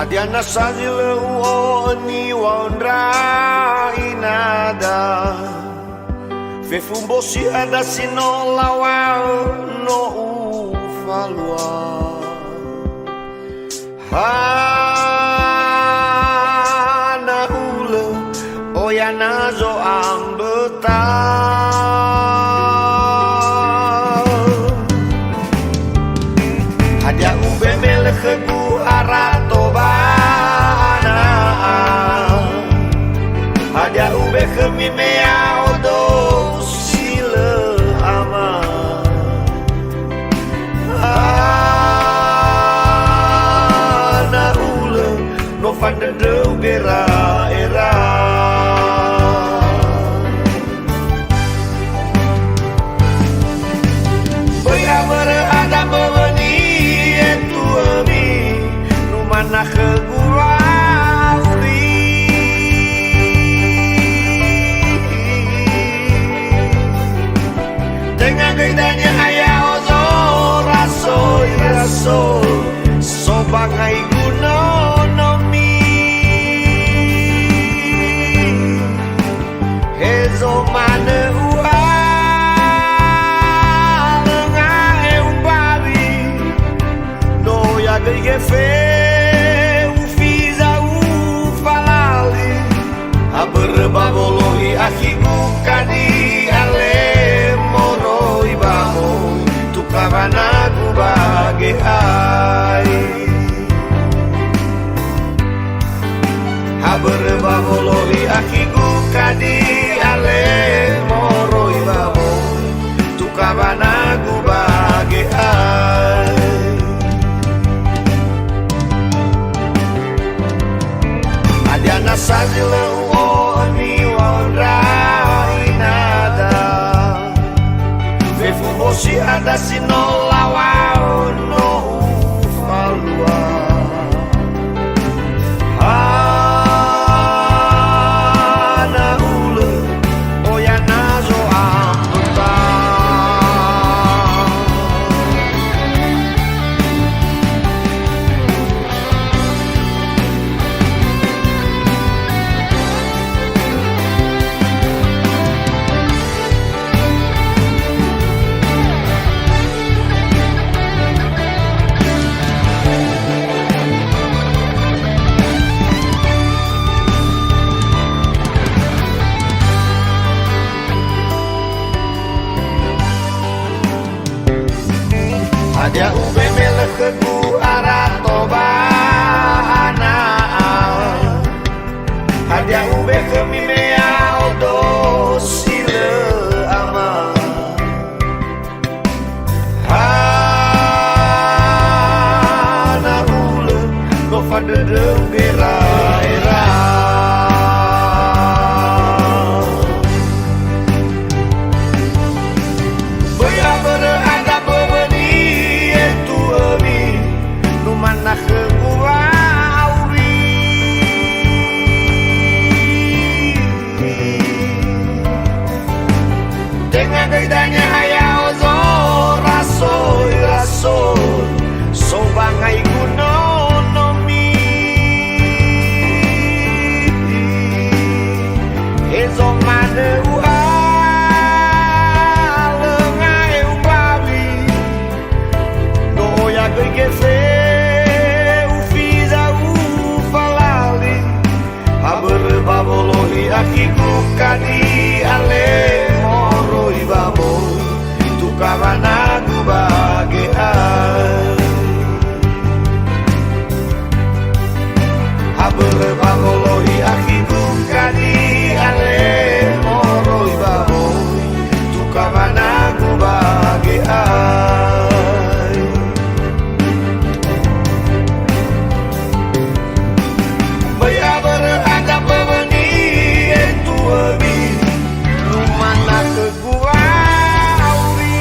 Adiana sazile uoni waondra inada Fefumbosi ada sino lawal no ufalua Hana ule oyana zo ambeta Hadia ube melekegu aratobana Hadia ube kemimea odo sile ama Ana ule no fande de ubera era Bayamere ada bawani etu ami Numana kegulauri Dengan gedanya ayah ozo raso raso So bangai gunonomi Hezo mane ua Lengae umbawi No ya gegefe Ufiza ufalali Aberbabolohi akiku kadi ale moro ibaho Tukabanaku bage ai Aberbabolohi akiku kadi ale moro ibaho Tukabanaku bage ai Adiana sazile uoni waondra inada Fefumbosi ada sino lawao no ufalua Hana ule oyana zo ambeta Hadia ube melekegu aratobana Hadia ube kemimea odo sile ama Hana ule no fade de ubera era Bayabere ada bawani etu ami Numana kegulauri Dengan gedanya ayah ozo raso raso So bangai gunonomi Ezo mane ua Lengae ubawi No ya gegefe Ufiza ufalali Aberbabolohi akiku kadi ale moro ibamo Tukabanaku bage ai Aberbabolohi akiku kadi ale moro ibamo Tukabanaku bage ai Bayabere ada bawani etu ami Numana kegulauri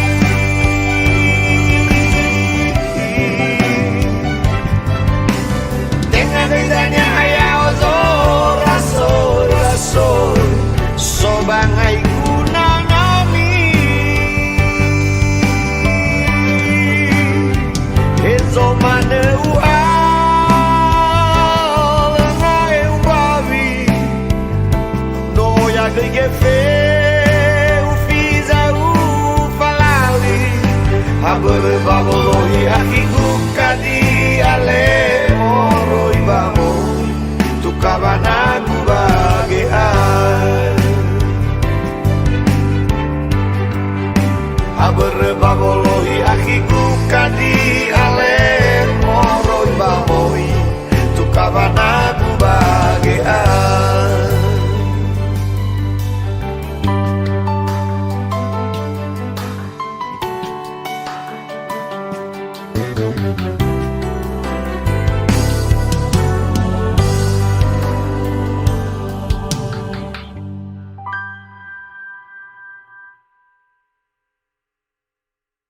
Dengan gedanya